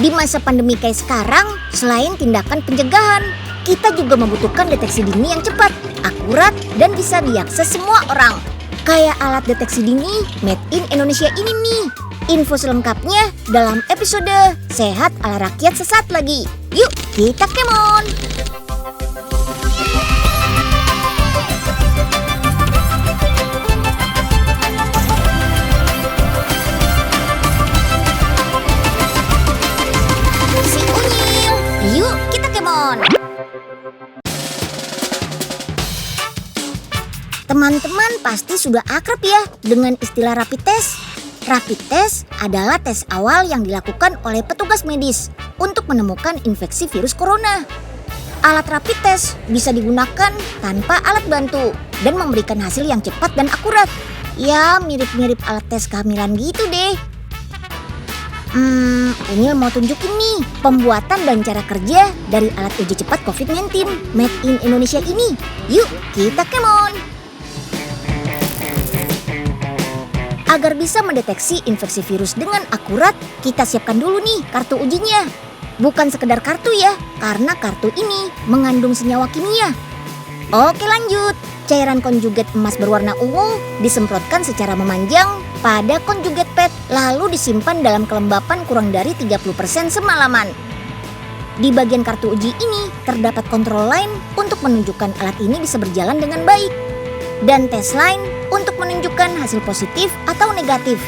Di masa pandemi kayak sekarang, selain tindakan pencegahan, kita juga membutuhkan deteksi dini yang cepat, akurat, dan bisa diakses semua orang. Kayak alat deteksi dini Made in Indonesia ini nih. Info selengkapnya dalam episode Sehat ala Rakyat sesaat lagi. Yuk, kita kemon! Si Unyil, yuk kita kemon! Teman-teman pasti sudah akrab ya dengan istilah rapid test. Rapid test adalah tes awal yang dilakukan oleh petugas medis untuk menemukan infeksi virus corona. Alat rapid test bisa digunakan tanpa alat bantu dan memberikan hasil yang cepat dan akurat. Ya, mirip-mirip alat tes kehamilan gitu deh. Unyil mau tunjukin nih pembuatan dan cara kerja dari alat uji cepat COVID-19 Made in Indonesia ini. Yuk, kita kemon! Agar bisa mendeteksi infeksi virus dengan akurat, kita siapkan dulu nih kartu ujinya. Bukan sekedar kartu ya, karena kartu ini mengandung senyawa kimia. Oke lanjut, cairan konjugat emas berwarna ungu disemprotkan secara memanjang pada konjugat pad, lalu disimpan dalam kelembapan kurang dari 30% semalaman. Di bagian kartu uji ini terdapat kontrol line untuk menunjukkan alat ini bisa berjalan dengan baik, dan tes line untuk menunjukkan hasil positif atau negatif.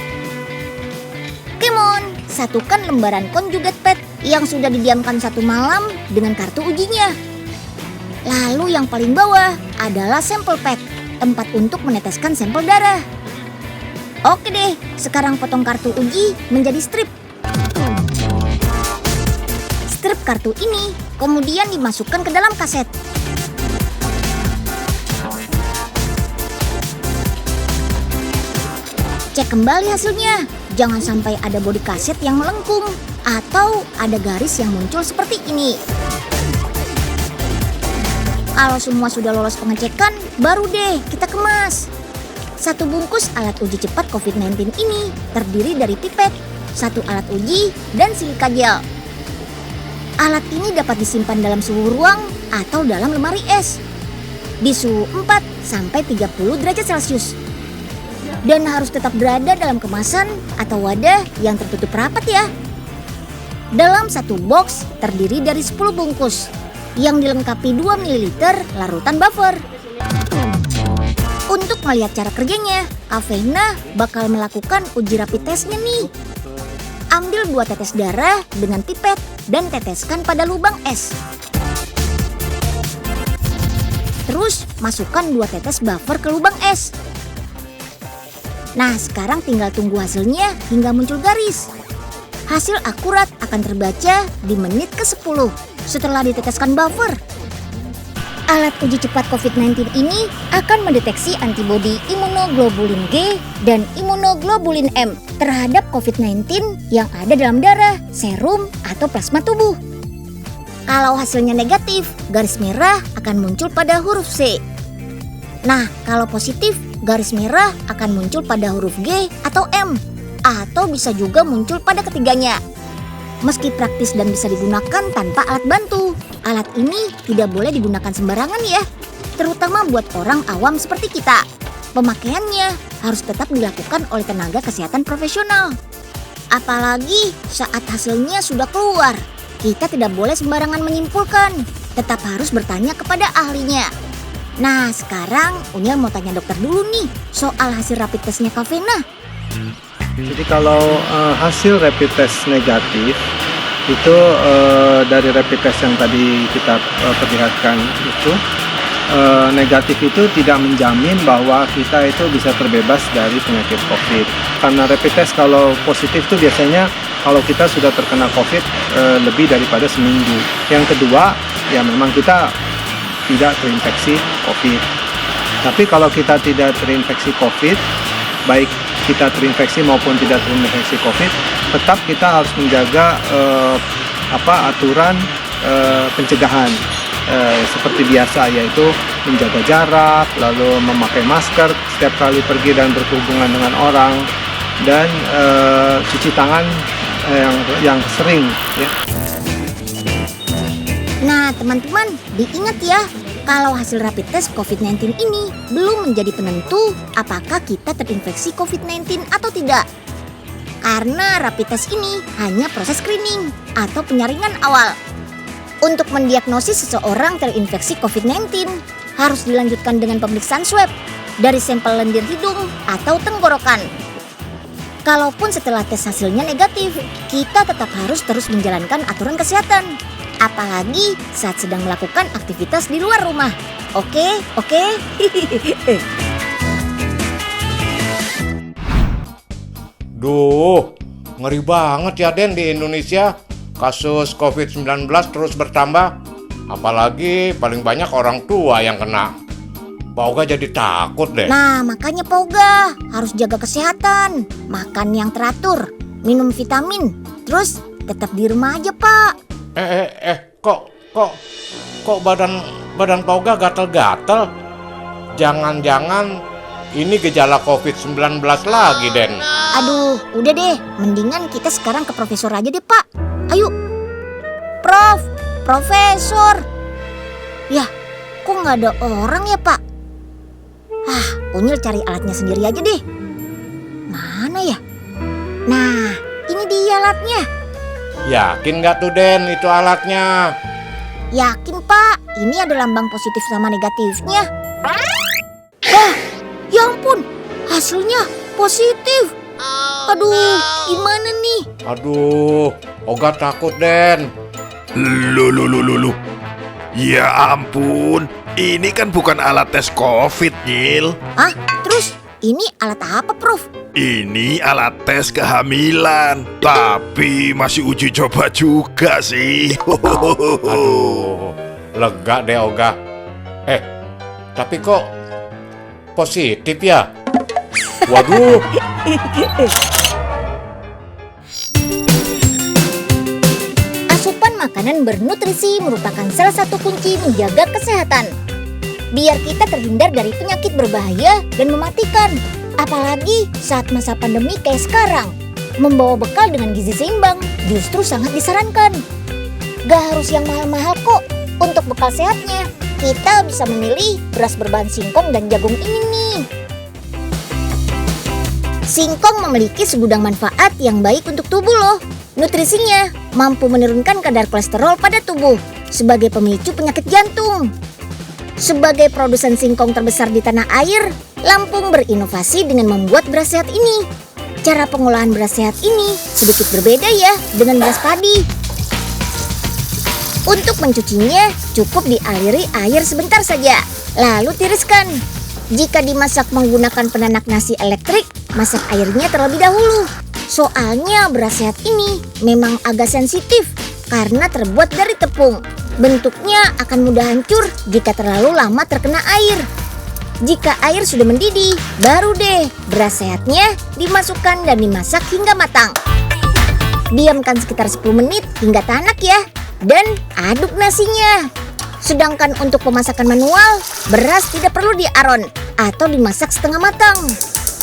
Kemon, satukan lembaran konjugat pad yang sudah didiamkan 1 malam dengan kartu ujinya. Lalu yang paling bawah adalah sampel pad, tempat untuk meneteskan sampel darah. Oke deh, sekarang potong kartu uji menjadi strip. Strip kartu ini kemudian dimasukkan ke dalam kaset. Cek kembali hasilnya, jangan sampai ada bodi kaset yang melengkung atau ada garis yang muncul seperti ini. Kalau semua sudah lolos pengecekan, baru deh kita kemas. 1 bungkus alat uji cepat COVID-19 ini terdiri dari pipet, 1 alat uji, dan silika gel. Alat ini dapat disimpan dalam suhu ruang atau dalam lemari es di suhu 4-30 derajat Celcius. Dan harus tetap berada dalam kemasan atau wadah yang tertutup rapat ya. Dalam 1 box terdiri dari 10 bungkus yang dilengkapi 2 ml larutan buffer. Untuk melihat cara kerjanya, Kafeina bakal melakukan uji rapid testnya nih. Ambil 2 tetes darah dengan pipet dan teteskan pada lubang es. Terus masukkan 2 tetes buffer ke lubang es. Nah, sekarang tinggal tunggu hasilnya hingga muncul garis. Hasil akurat akan terbaca di menit ke-10 setelah diteteskan buffer. Alat uji cepat COVID-19 ini akan mendeteksi antibodi imunoglobulin G dan imunoglobulin M terhadap COVID-19 yang ada dalam darah, serum, atau plasma tubuh. Kalau hasilnya negatif, garis merah akan muncul pada huruf C. Nah, kalau positif, garis merah akan muncul pada huruf G atau M, atau bisa juga muncul pada ketiganya. Meski praktis dan bisa digunakan tanpa alat bantu, alat ini tidak boleh digunakan sembarangan ya, terutama buat orang awam seperti kita. Pemakaiannya harus tetap dilakukan oleh tenaga kesehatan profesional. Apalagi saat hasilnya sudah keluar, kita tidak boleh sembarangan menyimpulkan, tetap harus bertanya kepada ahlinya. Nah, sekarang Unyil mau tanya dokter dulu nih soal hasil rapid testnya Kafeina. Jadi kalau hasil rapid test negatif itu dari rapid test yang tadi kita perlihatkan itu negatif itu tidak menjamin bahwa kita itu bisa terbebas dari penyakit COVID. Karena rapid test kalau positif itu biasanya kalau kita sudah terkena COVID lebih daripada seminggu. Yang kedua, ya memang kita tidak terinfeksi COVID. Tapi kalau kita tidak terinfeksi COVID, baik kita terinfeksi maupun tidak terinfeksi COVID, tetap kita harus menjaga aturan pencegahan seperti biasa, yaitu menjaga jarak, lalu memakai masker setiap kali pergi dan berhubungan dengan orang, dan cuci tangan yang sering ya. Nah, teman-teman, diingat ya, kalau hasil rapid test COVID-19 ini belum menjadi penentu apakah kita terinfeksi COVID-19 atau tidak. Karena rapid test ini hanya proses screening atau penyaringan awal. Untuk mendiagnosis seseorang terinfeksi COVID-19, harus dilanjutkan dengan pemeriksaan swab dari sampel lendir hidung atau tenggorokan. Kalaupun setelah tes hasilnya negatif, kita tetap harus terus menjalankan aturan kesehatan. Apalagi saat sedang melakukan aktivitas di luar rumah. Oke? Duh, ngeri banget ya Den di Indonesia. Kasus COVID-19 terus bertambah. Apalagi paling banyak orang tua yang kena. Pak Oga jadi takut deh. Nah, makanya Pak Oga harus jaga kesehatan. Makan yang teratur, minum vitamin. Terus tetap di rumah aja, Pak. Kok badan Pak Oga gatel-gatel? Jangan-jangan ini gejala COVID-19 lagi, Den. Aduh, udah deh. Mendingan kita sekarang ke profesor aja deh, Pak. Ayo. Profesor. Yah, kok nggak ada orang ya, Pak? Unyil cari alatnya sendiri aja deh. Mana ya? Nah, ini dia alatnya. Yakin nggak tuh, Den, itu alatnya? Yakin, Pak. Ini ada lambang positif sama negatifnya. Ya ampun, hasilnya positif. Aduh, gimana nih? Aduh, Oga takut, Den. Loh. Ya ampun, ini kan bukan alat tes COVID, Nyil. Terus ini alat apa, Prof? Ini alat tes kehamilan, tapi masih uji coba juga sih. Aduh, lega deh Oga. Tapi kok positif ya? Waduh. Asupan makanan bernutrisi merupakan salah satu kunci menjaga kesehatan. Biar kita terhindar dari penyakit berbahaya dan mematikan. Apalagi saat masa pandemi kayak sekarang. Membawa bekal dengan gizi seimbang justru sangat disarankan. Gak harus yang mahal-mahal kok. Untuk bekal sehatnya, kita bisa memilih beras berbahan singkong dan jagung ini nih. Singkong memiliki segudang manfaat yang baik untuk tubuh loh. Nutrisinya mampu menurunkan kadar kolesterol pada tubuh sebagai pemicu penyakit jantung. Sebagai produsen singkong terbesar di tanah air, Lampung berinovasi dengan membuat beras sehat ini. Cara pengolahan beras sehat ini sedikit berbeda ya dengan beras padi. Untuk mencucinya, cukup dialiri air sebentar saja, lalu tiriskan. Jika dimasak menggunakan penanak nasi elektrik, masak airnya terlebih dahulu. Soalnya beras sehat ini memang agak sensitif karena terbuat dari tepung. Bentuknya akan mudah hancur jika terlalu lama terkena air. Jika air sudah mendidih, baru deh beras sehatnya dimasukkan dan dimasak hingga matang. Diamkan sekitar 10 menit hingga tanak ya. Dan aduk nasinya. Sedangkan untuk pemasakan manual, beras tidak perlu diaron atau dimasak setengah matang.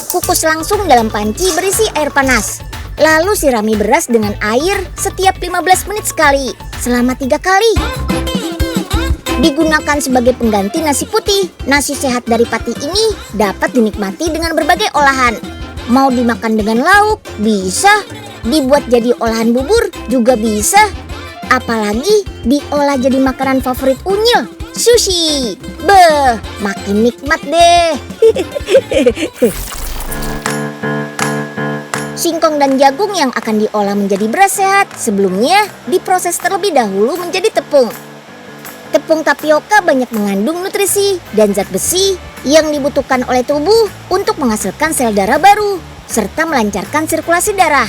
Kukus langsung dalam panci berisi air panas. Lalu sirami beras dengan air setiap 15 menit sekali, selama 3 kali. Digunakan sebagai pengganti nasi putih. Nasi sehat dari Pati ini dapat dinikmati dengan berbagai olahan. Mau dimakan dengan lauk, bisa. Dibuat jadi olahan bubur, juga bisa. Apalagi diolah jadi makanan favorit Unyil, sushi. Beuh, makin nikmat deh. Singkong dan jagung yang akan diolah menjadi beras sehat sebelumnya diproses terlebih dahulu menjadi tepung. Tepung tapioka banyak mengandung nutrisi dan zat besi yang dibutuhkan oleh tubuh untuk menghasilkan sel darah baru serta melancarkan sirkulasi darah.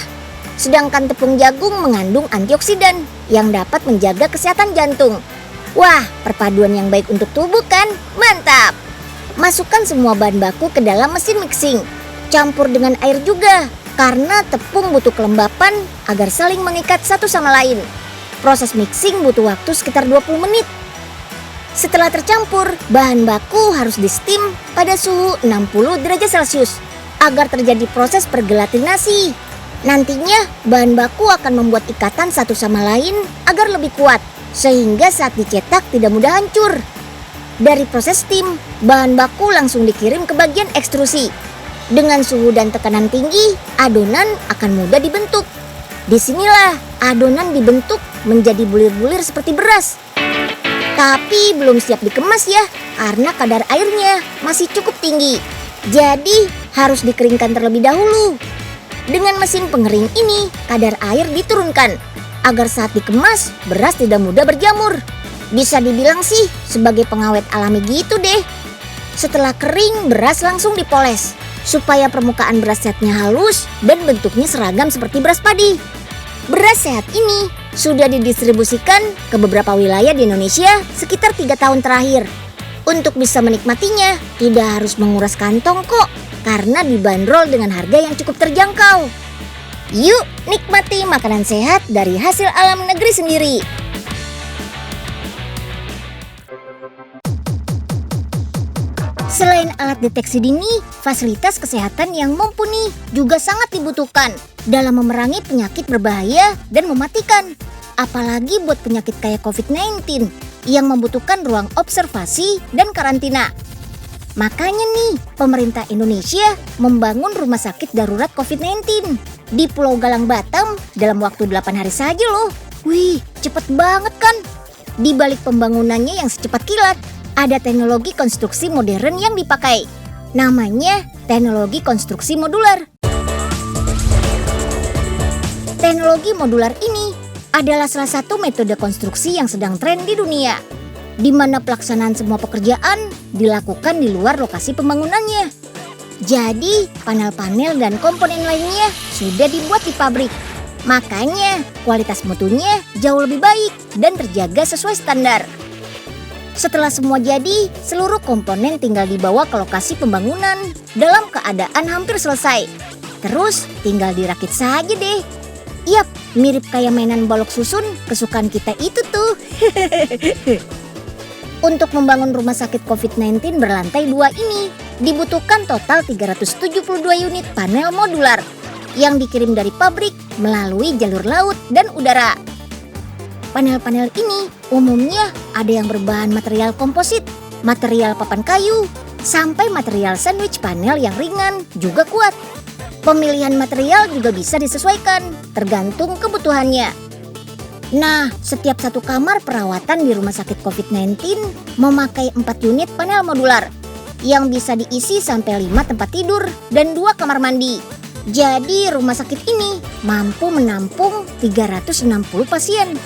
Sedangkan tepung jagung mengandung antioksidan yang dapat menjaga kesehatan jantung. Wah, perpaduan yang baik untuk tubuh kan? Mantap! Masukkan semua bahan baku ke dalam mesin mixing. Campur dengan air juga, karena tepung butuh kelembapan agar saling mengikat satu sama lain. Proses mixing butuh waktu sekitar 20 menit. Setelah tercampur, bahan baku harus di-steam pada suhu 60 derajat Celcius agar terjadi proses pergelatinasi. Nantinya bahan baku akan membuat ikatan satu sama lain agar lebih kuat, sehingga saat dicetak tidak mudah hancur. Dari proses steam, bahan baku langsung dikirim ke bagian ekstrusi. Dengan suhu dan tekanan tinggi, adonan akan mudah dibentuk. Disinilah adonan dibentuk menjadi bulir-bulir seperti beras. Tapi belum siap dikemas ya, karena kadar airnya masih cukup tinggi. Jadi harus dikeringkan terlebih dahulu. Dengan mesin pengering ini, kadar air diturunkan agar saat dikemas, beras tidak mudah berjamur. Bisa dibilang sih sebagai pengawet alami gitu deh. Setelah kering, beras langsung dipoles supaya permukaan beras sehatnya halus dan bentuknya seragam seperti beras padi. Beras sehat ini sudah didistribusikan ke beberapa wilayah di Indonesia sekitar 3 tahun terakhir. Untuk bisa menikmatinya, tidak harus menguras kantong kok, karena dibanderol dengan harga yang cukup terjangkau. Yuk, nikmati makanan sehat dari hasil alam negeri sendiri. Selain alat deteksi dini, fasilitas kesehatan yang mumpuni juga sangat dibutuhkan dalam memerangi penyakit berbahaya dan mematikan. Apalagi buat penyakit kayak COVID-19 yang membutuhkan ruang observasi dan karantina. Makanya nih, pemerintah Indonesia membangun rumah sakit darurat COVID-19 di Pulau Galang, Batam dalam waktu 8 hari saja loh. Wih, cepet banget kan? Di balik pembangunannya yang secepat kilat, ada teknologi konstruksi modern yang dipakai. Namanya teknologi konstruksi modular. Teknologi modular ini adalah salah satu metode konstruksi yang sedang tren di dunia, di mana pelaksanaan semua pekerjaan dilakukan di luar lokasi pembangunannya. Jadi, panel-panel dan komponen lainnya sudah dibuat di pabrik. Makanya, kualitas mutunya jauh lebih baik dan terjaga sesuai standar. Setelah semua jadi, seluruh komponen tinggal dibawa ke lokasi pembangunan dalam keadaan hampir selesai. Terus, tinggal dirakit saja deh. Yap, mirip kayak mainan balok susun kesukaan kita itu tuh. Untuk membangun rumah sakit COVID-19 berlantai 2 ini, dibutuhkan total 372 unit panel modular yang dikirim dari pabrik melalui jalur laut dan udara. Panel-panel ini umumnya ada yang berbahan material komposit, material papan kayu, sampai material sandwich panel yang ringan juga kuat. Pemilihan material juga bisa disesuaikan, tergantung kebutuhannya. Nah, setiap satu kamar perawatan di rumah sakit COVID-19 memakai 4 unit panel modular yang bisa diisi sampai 5 tempat tidur dan 2 kamar mandi. Jadi, rumah sakit ini mampu menampung 360 pasien.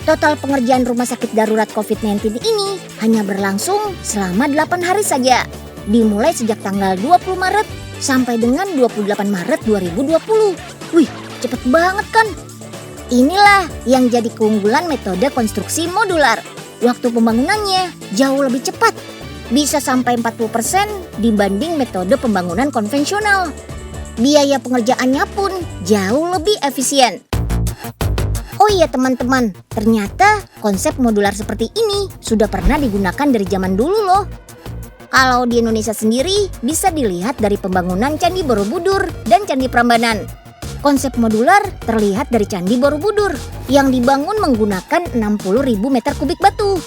Total pengerjaan rumah sakit darurat COVID-19 ini hanya berlangsung selama 8 hari saja, dimulai sejak tanggal 20 Maret sampai dengan 28 Maret 2020. Wih, cepet banget kan? Inilah yang jadi keunggulan metode konstruksi modular. Waktu pembangunannya jauh lebih cepat, bisa sampai 40% dibanding metode pembangunan konvensional. Biaya pengerjaannya pun jauh lebih efisien. Oh iya teman-teman, ternyata konsep modular seperti ini sudah pernah digunakan dari zaman dulu loh. Kalau di Indonesia sendiri bisa dilihat dari pembangunan Candi Borobudur dan Candi Prambanan. Konsep modular terlihat dari Candi Borobudur yang dibangun menggunakan 60.000 meter kubik batu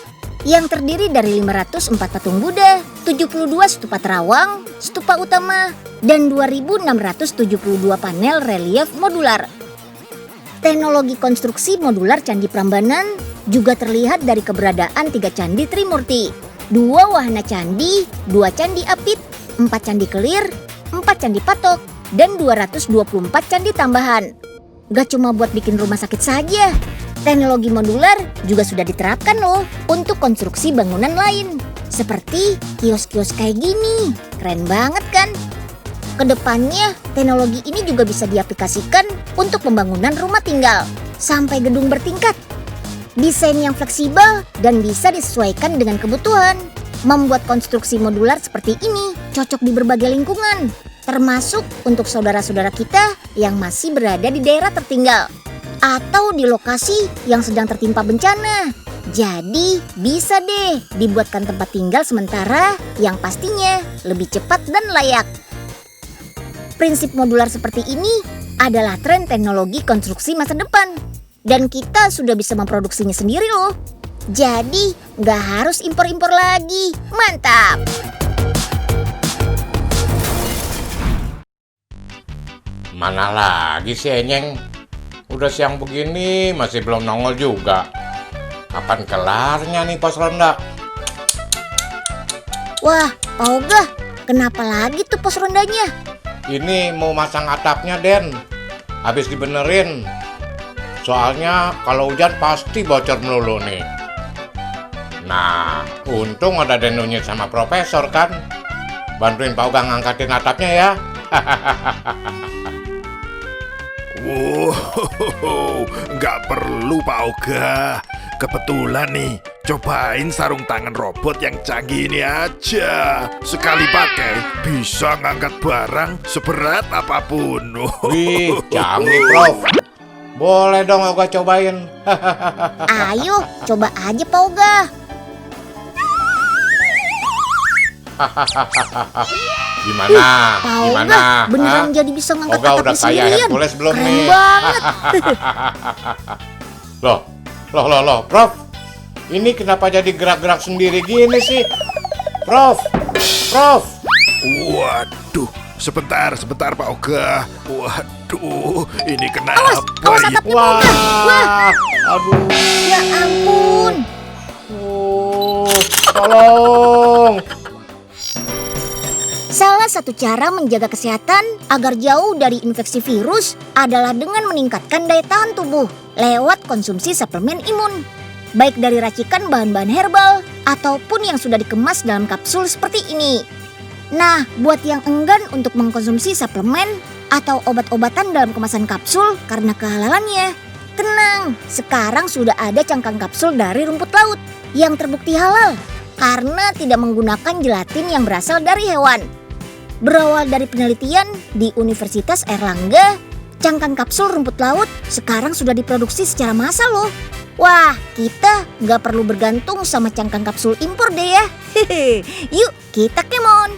yang terdiri dari 504 patung Buddha, 72 stupa terawang, stupa utama, dan 2.672 panel relief modular. Teknologi konstruksi modular Candi Prambanan juga terlihat dari keberadaan 3 candi Trimurti, 2 wahana candi, 2 candi apit, 4 candi kelir, 4 candi patok, dan 224 candi tambahan. Gak cuma buat bikin rumah sakit saja, teknologi modular juga sudah diterapkan loh untuk konstruksi bangunan lain, seperti kios-kios kayak gini. Keren banget kan? Kedepannya, teknologi ini juga bisa diaplikasikan untuk pembangunan rumah tinggal sampai gedung bertingkat. Desain yang fleksibel dan bisa disesuaikan dengan kebutuhan, membuat konstruksi modular seperti ini cocok di berbagai lingkungan, termasuk untuk saudara-saudara kita yang masih berada di daerah tertinggal atau di lokasi yang sedang tertimpa bencana. Jadi bisa deh dibuatkan tempat tinggal sementara yang pastinya lebih cepat dan layak. Prinsip modular seperti ini adalah tren teknologi konstruksi masa depan. Dan kita sudah bisa memproduksinya sendiri loh. Jadi nggak harus impor-impor lagi. Mantap! Mana lagi sih Enyeng? Udah siang begini masih belum nongol juga. Kapan kelarnya nih pos ronda? Wah, Pak Oga, kenapa lagi tuh pos rondanya? Ini mau masang atapnya, Den. Habis dibenerin. Soalnya kalau hujan pasti bocor melulu nih. Nah, untung ada Denunya sama Profesor kan. Bantuin Pak Oga ngangkatin atapnya ya. Wow, nggak perlu Pak Oga. Kebetulan nih, cobain sarung tangan robot yang canggih ini aja. Sekali pakai, bisa ngangkat barang seberat apapun. Wih, canggih Prof. Boleh dong Oga cobain. Ayo, coba aja Pak Oga. Gimana? Pak Gimana? Oga beneran Hah? jadi bisa ngangkat Oga atapnya udah kayak sendirian. Hercules belum Keren nih? banget. Loh, Prof. Ini kenapa jadi gerak-gerak sendiri gini sih? Prof. Waduh, sebentar Pak Oga. Waduh, ini kenapa awas ya? atapnya Pak Oga. Wah, Aduh. ya ampun. Tolong. Salah satu cara menjaga kesehatan agar jauh dari infeksi virus adalah dengan meningkatkan daya tahan tubuh lewat konsumsi suplemen imun. Baik dari racikan bahan-bahan herbal ataupun yang sudah dikemas dalam kapsul seperti ini. Nah, buat yang enggan untuk mengkonsumsi suplemen atau obat-obatan dalam kemasan kapsul karena kehalalannya, tenang, sekarang sudah ada cangkang kapsul dari rumput laut yang terbukti halal karena tidak menggunakan gelatin yang berasal dari hewan. Berawal dari penelitian di Universitas Airlangga, cangkang kapsul rumput laut sekarang sudah diproduksi secara massal loh. Wah, kita nggak perlu bergantung sama cangkang kapsul impor deh ya. Yuk, kita kemon.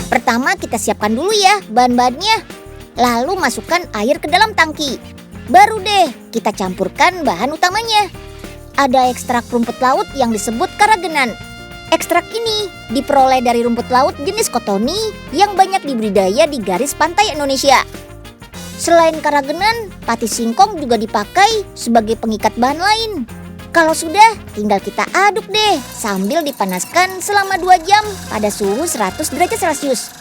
Pertama kita siapkan dulu ya bahan-bahannya. Lalu masukkan air ke dalam tangki. Baru deh kita campurkan bahan utamanya. Ada ekstrak rumput laut yang disebut karagenan. Ekstrak ini diperoleh dari rumput laut jenis kotoni yang banyak dibudidaya di garis pantai Indonesia. Selain karagenan, pati singkong juga dipakai sebagai pengikat bahan lain. Kalau sudah, tinggal kita aduk deh sambil dipanaskan selama 2 jam pada suhu 100 derajat Celcius.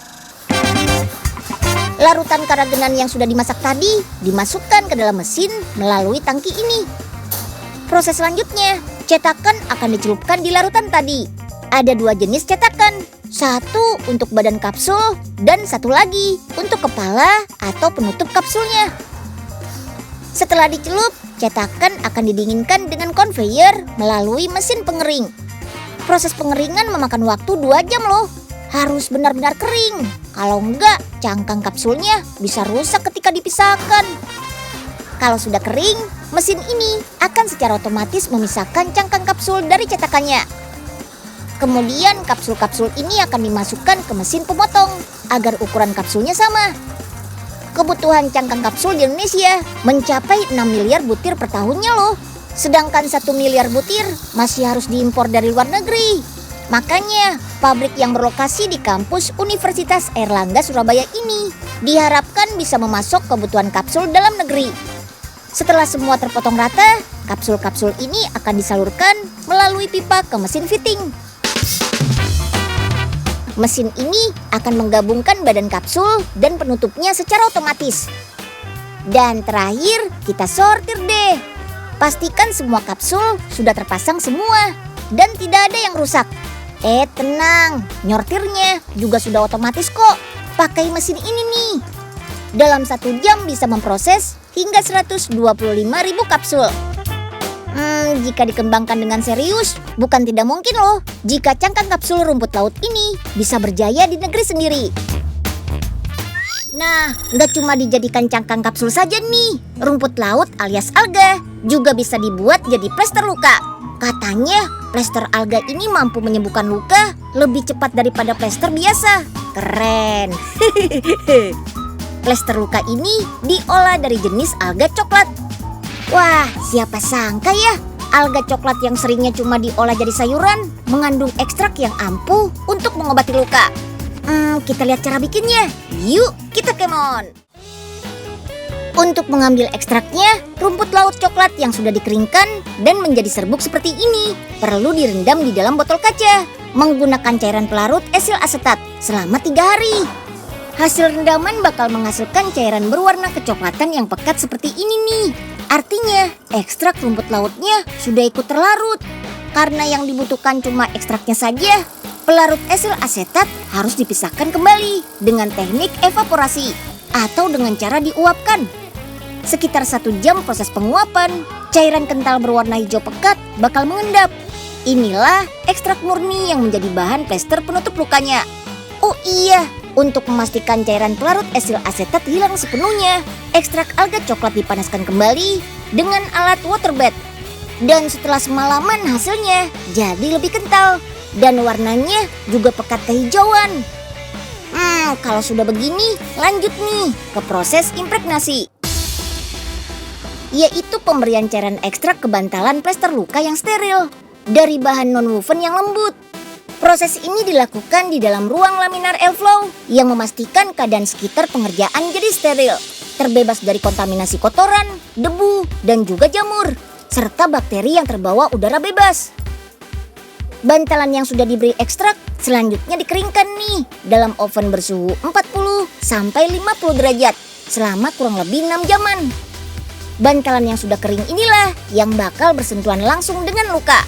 Larutan karagenan yang sudah dimasak tadi dimasukkan ke dalam mesin melalui tangki ini. Proses selanjutnya, cetakan akan dicelupkan di larutan tadi. Ada 2 jenis cetakan, satu untuk badan kapsul dan satu lagi untuk kepala atau penutup kapsulnya. Setelah dicelup, cetakan akan didinginkan dengan conveyor melalui mesin pengering. Proses pengeringan memakan waktu 2 jam loh. Harus benar-benar kering. Kalau enggak, cangkang kapsulnya bisa rusak ketika dipisahkan. Kalau sudah kering, mesin ini akan secara otomatis memisahkan cangkang kapsul dari cetakannya. Kemudian kapsul-kapsul ini akan dimasukkan ke mesin pemotong agar ukuran kapsulnya sama. Kebutuhan cangkang kapsul di Indonesia mencapai 6 miliar butir per tahunnya loh. Sedangkan 1 miliar butir masih harus diimpor dari luar negeri. Makanya pabrik yang berlokasi di kampus Universitas Airlangga Surabaya ini diharapkan bisa memasok kebutuhan kapsul dalam negeri. Setelah semua terpotong rata, kapsul-kapsul ini akan disalurkan melalui pipa ke mesin fitting. Mesin ini akan menggabungkan badan kapsul dan penutupnya secara otomatis. Dan terakhir, kita sortir deh. Pastikan semua kapsul sudah terpasang semua dan tidak ada yang rusak. Tenang, nyortirnya juga sudah otomatis kok. Pakai mesin ini nih. Dalam 1 jam bisa memproses hingga 125.000 kapsul. Jika dikembangkan dengan serius, bukan tidak mungkin loh jika cangkang kapsul rumput laut ini bisa berjaya di negeri sendiri. Nah, nggak cuma dijadikan cangkang kapsul saja nih, rumput laut alias alga juga bisa dibuat jadi plester luka. Katanya, plester alga ini mampu menyembuhkan luka lebih cepat daripada plester biasa. Keren. Plester luka ini diolah dari jenis alga coklat. Wah, siapa sangka ya, alga coklat yang seringnya cuma diolah jadi sayuran mengandung ekstrak yang ampuh untuk mengobati luka. Kita lihat cara bikinnya. Yuk, kita kemon. Untuk mengambil ekstraknya, rumput laut coklat yang sudah dikeringkan dan menjadi serbuk seperti ini perlu direndam di dalam botol kaca menggunakan cairan pelarut esil asetat selama 3 hari. Hasil rendaman bakal menghasilkan cairan berwarna kecoklatan yang pekat seperti ini nih. Artinya, ekstrak rumput lautnya sudah ikut terlarut. Karena yang dibutuhkan cuma ekstraknya saja, pelarut esil asetat harus dipisahkan kembali dengan teknik evaporasi atau dengan cara diuapkan. Sekitar 1 jam proses penguapan, cairan kental berwarna hijau pekat bakal mengendap. Inilah ekstrak murni yang menjadi bahan plester penutup lukanya. Oh iya, untuk memastikan cairan pelarut esil asetat hilang sepenuhnya, ekstrak alga coklat dipanaskan kembali dengan alat waterbed. Dan setelah semalaman hasilnya jadi lebih kental dan warnanya juga pekat kehijauan. Kalau sudah begini, lanjut nih ke proses impregnasi, yaitu pemberian cairan ekstrak kebantalan plester luka yang steril dari bahan non-woven yang lembut. Proses ini dilakukan di dalam ruang laminar airflow yang memastikan keadaan sekitar pengerjaan jadi steril, terbebas dari kontaminasi kotoran, debu, dan juga jamur, serta bakteri yang terbawa udara bebas. Bantalan yang sudah diberi ekstrak selanjutnya dikeringkan nih dalam oven bersuhu 40 sampai 50 derajat selama kurang lebih 6 jaman. Bantalan yang sudah kering inilah yang bakal bersentuhan langsung dengan luka.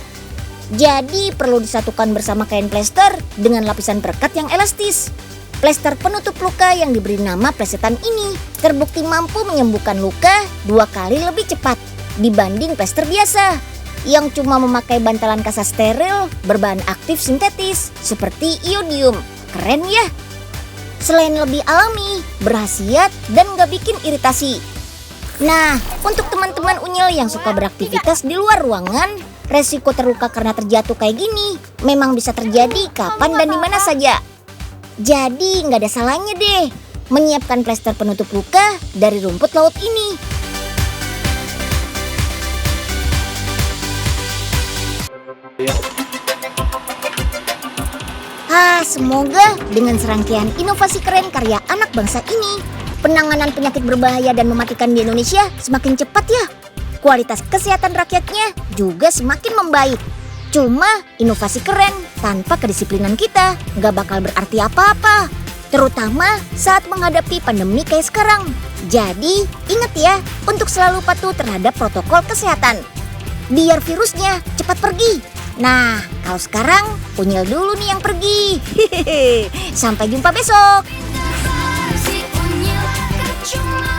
Jadi perlu disatukan bersama kain plester dengan lapisan perekat yang elastis. Plester penutup luka yang diberi nama plesetan ini terbukti mampu menyembuhkan luka 2 kali lebih cepat dibanding plester biasa yang cuma memakai bantalan kasa steril berbahan aktif sintetis seperti iodium. Keren ya? Selain lebih alami, berkhasiat, dan gak bikin iritasi. Nah, untuk teman-teman unyil yang suka beraktivitas di luar ruangan, resiko terluka karena terjatuh kayak gini memang bisa terjadi kapan dan di mana saja. Jadi nggak ada salahnya deh menyiapkan plester penutup luka dari rumput laut ini. Semoga dengan serangkaian inovasi keren karya anak bangsa ini, penanganan penyakit berbahaya dan mematikan di Indonesia semakin cepat ya. Kualitas kesehatan rakyatnya juga semakin membaik. Cuma inovasi keren tanpa kedisiplinan kita nggak bakal berarti apa-apa, terutama saat menghadapi pandemi kayak sekarang. Jadi ingat ya untuk selalu patuh terhadap protokol kesehatan, biar virusnya cepat pergi. Nah, kalau sekarang unyil dulu nih yang pergi. Sampai jumpa besok. Si unyil kecuma